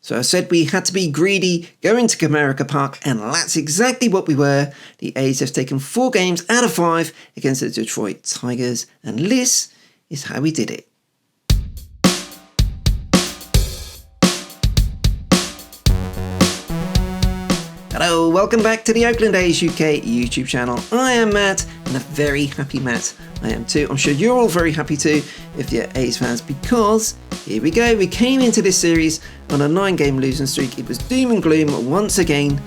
So I said we had to be greedy, go into Comerica Park, and that's exactly what we were. The A's have taken 4 games out of 5 against the Detroit Tigers, and this is how we did it. Hello, welcome back to the Oakland A's UK YouTube channel. I am Matt, and a very happy Matt I am too. I'm sure you're all very happy too if you're A's fans, because here we go. We came into this series on a 9-game losing streak. It was doom and gloom once again,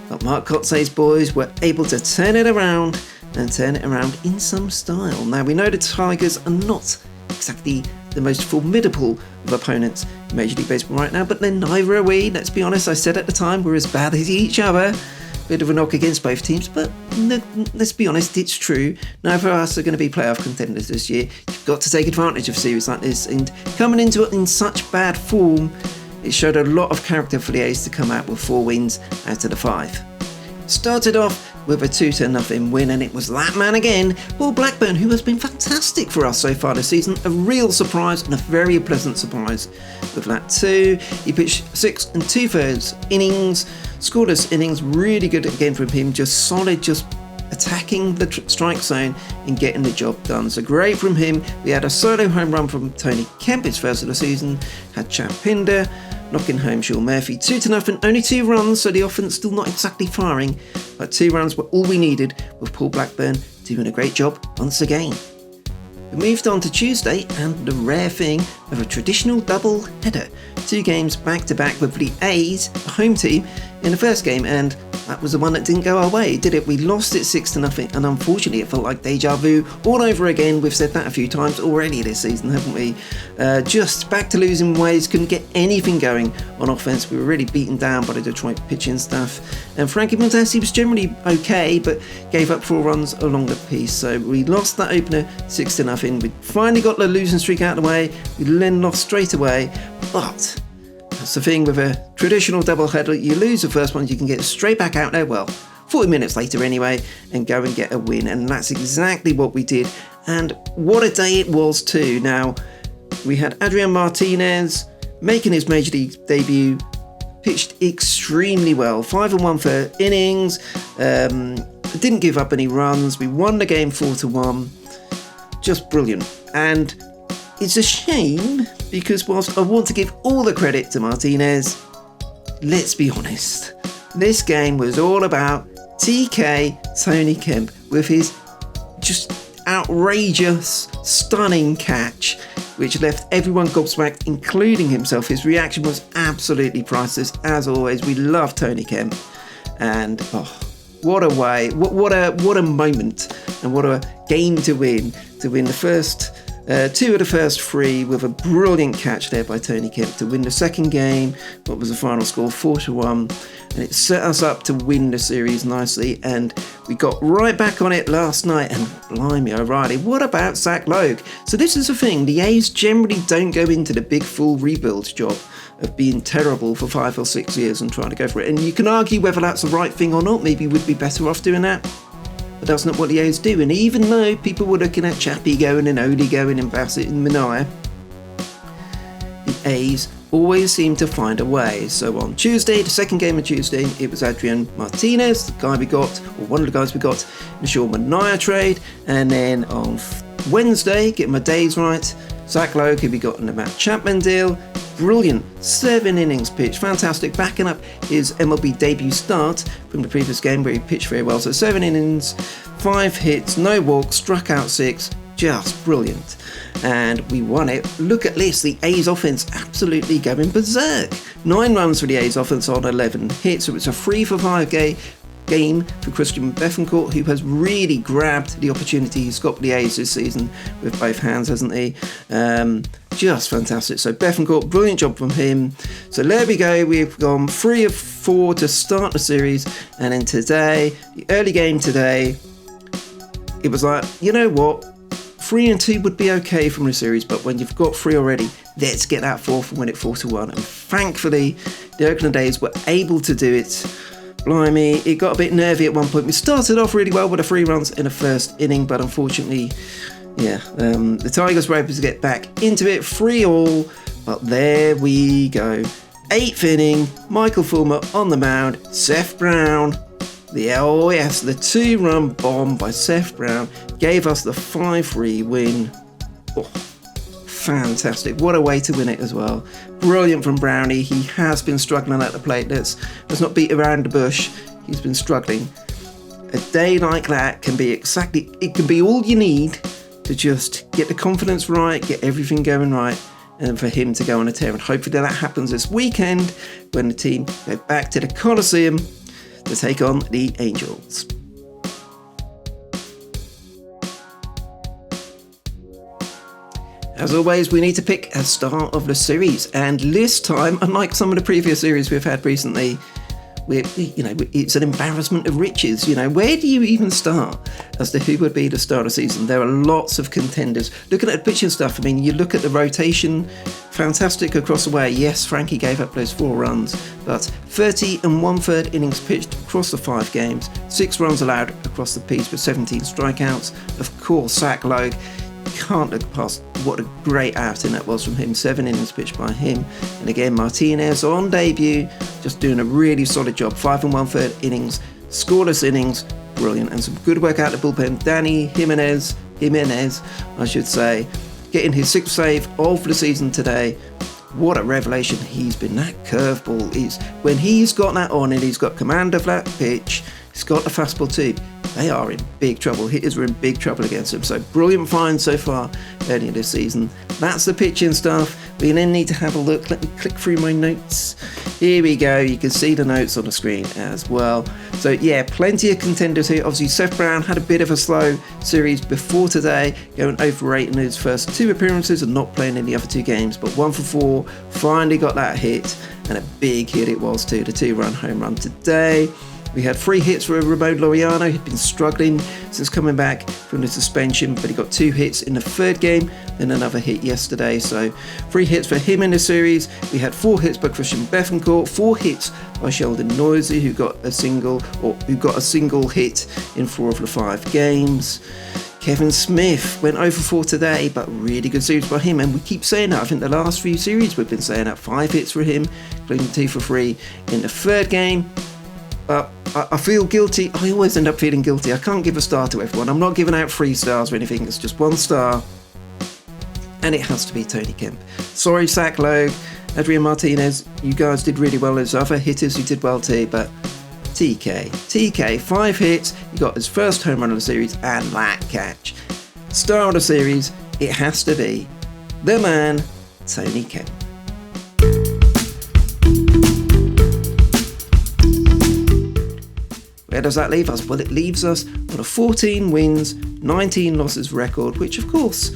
but Mark Kotsay's boys were able to turn it around and turn it around in some style. Now, we know the Tigers are not exactly the most formidable of opponents in Major League Baseball right now, but then neither are we. Let's be honest, I said at the time we're as bad as each other. Bit of a knock against both teams, but let's be honest, it's true. Neither of us are going to be playoff contenders this year. You've got to take advantage of series like this, and coming into it in such bad form, it showed a lot of character for the A's to come out with 4 wins out of the 5. Started off with a 2-0 win, and it was that man again, Paul Blackburn, who has been fantastic for us so far this season. A real surprise and a very pleasant surprise with that too. He pitched 6 2/3 innings, scoreless innings, really good again from him, just solid, just attacking the strike zone and getting the job done. So great from him. We had a solo home run from Tony Kemp, his first of the season, had Chad Pinder knocking home Sean Murphy, 2-0, only 2 runs, so the offense still not exactly firing, but 2 runs were all we needed, with Paul Blackburn doing a great job once again. We moved on to Tuesday, and the rare thing of a traditional double header. 2 games back to back with the A's, the home team, in the first game, and that was the one that didn't go our way, did it? We lost it 6-0, and unfortunately it felt like deja vu all over again. We've said that a few times already this season, haven't we? Just back to losing ways, couldn't get anything going on offense. We were really beaten down by the Detroit pitching staff, and Frankie Montassi was generally okay, but gave up 4 runs along the piece. So we lost that opener 6-0. We finally got the losing streak out of the way. We then lost straight away, but that's the thing with a traditional doubleheader. You lose the first one, you can get straight back out there, well, 40 minutes later anyway, and go and get a win. And that's exactly what we did. And what a day it was too. Now, we had Adrian Martinez making his Major League debut, pitched extremely well, 5 1/3 innings, didn't give up any runs. We won the game 4-1, just brilliant. And it's a shame, because whilst I want to give all the credit to Martinez, let's be honest, this game was all about TK Tony Kemp with his just outrageous, stunning catch, which left everyone gobsmacked, including himself. His reaction was absolutely priceless, as always. We love Tony Kemp, and what a way, what a moment, and what a game to win the first 2 of the first 3 with a brilliant catch there by Tony Kemp to win the second game. What was the final score? 4-1, and it set us up to win the series nicely, and we got right back on it last night. And blimey O'Reilly, what about Zach Logue? So this is the thing, the A's generally don't go into the big full rebuild job of being terrible for 5 or 6 years and trying to go for it, and you can argue whether that's the right thing or not. Maybe we'd be better off doing that, but that's not what the A's do. And even though people were looking at Chappie going and Odie going and Bassett and Manaea, the A's always seem to find a way. So on Tuesday, the second game of Tuesday, it was Adrian Martinez, the guy we got, or one of the guys we got in the Sean Manaea trade. And then on Wednesday, get my days right, Zach Logue, who we got in the Matt Chapman deal. Brilliant, 7 innings pitched, fantastic, backing up his MLB debut start from the previous game where he pitched very well. So 7 innings, 5 hits, no walks, struck out 6, just brilliant. And we won it. Look at this, the A's offense absolutely going berserk. 9 runs for the A's offense on 11 hits, so it's a 3-for-5 game for Christian Bethancourt, who has really grabbed the opportunity he's got with the A's this season with both hands, hasn't he? Just fantastic. So Bethancourt, brilliant job from him. So there we go, we've gone 3 of 4 to start the series, and then today, the early game today, it was like, you know what, 3-2 would be okay from the series, but when you've got 3 already, let's get that 4th and win it 4-1. And thankfully, the Oakland A's were able to do it. Blimey, it got a bit nervy at one point. We started off really well with the 3 runs in the first inning, but unfortunately, the Tigers were able to get back into it, 3-3, but there we go. 8th inning, Michael Fulmer on the mound, Seth Brown. The 2-run bomb by Seth Brown gave us the 5-3 win. Oh, fantastic. What a way to win it as well. Brilliant from Brownie. He has been struggling at the plate. Let's not beat around the bush. He's been struggling. A day like that can be all you need to just get the confidence right, get everything going right, and for him to go on a tear. And hopefully that happens this weekend when the team go back to the Coliseum to take on the Angels. As always, we need to pick a star of the series, and this time, unlike some of the previous series we've had recently, it's an embarrassment of riches. Where do you even start as to who would be the star of the season? There are lots of contenders. Looking at the pitching stuff, you look at the rotation, fantastic across the way. Yes, Frankie gave up those 4 runs, but 30 1/3 innings pitched across the 5 games, 6 runs allowed across the piece with 17 strikeouts. Of course, Zach Logue, can't look past what a great outing that was from him. 7 innings pitched by him. And again, Martinez on debut, just doing a really solid job. 5 1/3 innings, scoreless innings, brilliant. And some good work out the bullpen. Danny Jimenez, I should say, getting his 6th save of the season today. What a revelation he's been. That curveball is, when he's got that on and he's got command of that pitch, he's got the fastball too. They are in big trouble. Hitters were in big trouble against him. So brilliant find so far early in this season. That's the pitching stuff. We then need to have a look. Let me click through my notes. Here we go. You can see the notes on the screen as well. So yeah, plenty of contenders here. Obviously, Seth Brown had a bit of a slow series before today, going over 8 in his first 2 appearances and not playing in the other 2 games. But 1 for 4, finally got that hit, and a big hit it was too. The 2-run home run today. We had 3 hits for Ramon Laureano. He'd been struggling since coming back from the suspension, but he got 2 hits in the 3rd game and another hit yesterday. So 3 hits for him in the series. We had 4 hits by Christian Bethancourt, 4 hits by Sheldon Noisy, who got a single hit in 4 of the 5 games. Kevin Smith went over 4 today, but really good series by him, and we keep saying that. I think the last few series we've been saying that. 5 hits for him, including 2 for 3 in the 3rd game. But I feel guilty. I always end up feeling guilty. I can't give a star to everyone. I'm not giving out 3 stars or anything. It's just 1 star. And it has to be Tony Kemp. Sorry, Zach Logue, Adrian Martinez. You guys did really well. There's other hitters who did well too. But TK, 5 hits. He got his first home run of the series and that catch. Star of the series, it has to be the man, Tony Kemp. Where does that leave us? Well, it leaves us on a 14 wins, 19 losses record, which of course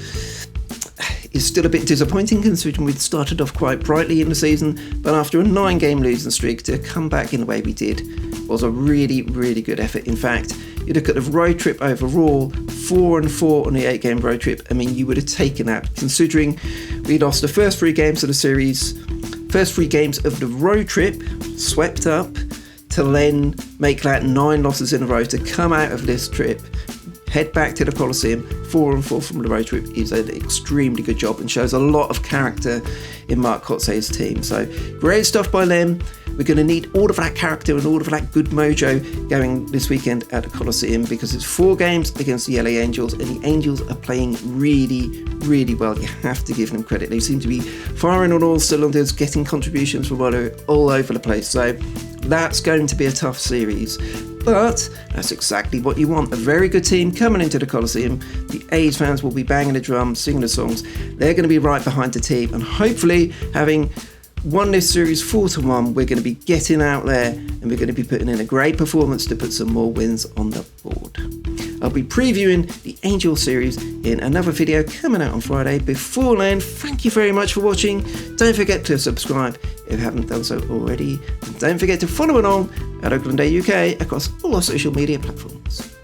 is still a bit disappointing considering we'd started off quite brightly in the season, but after a 9-game losing streak, to come back in the way we did was a really, really good effort. In fact, you look at the road trip overall, 4-4 on the 8-game road trip. You would have taken that, considering we lost the first 3 games of the series, first 3 games of the road trip, swept up, to then make that 9 losses in a row, to come out of this trip, head back to the Coliseum, 4-4 from the road trip is an extremely good job and shows a lot of character in Mark Kotze's team. So great stuff by them. We're going to need all of that character and all of that good mojo going this weekend at the Coliseum, because it's 4 games against the LA Angels, and the Angels are playing really, really well. You have to give them credit. They seem to be firing on all cylinders, getting contributions from all over the place. So that's going to be a tough series, but that's exactly what you want. A very good team coming into the Coliseum. The A's fans will be banging the drums, singing the songs. They're going to be right behind the team, and hopefully, having won this series 4-1, we're going to be getting out there and we're going to be putting in a great performance to put some more wins on the board. I'll be previewing the Angel series in another video coming out on Friday. Before then, thank you very much for watching. Don't forget to subscribe if you haven't done so already. And don't forget to follow along at Oakland A UK across all our social media platforms.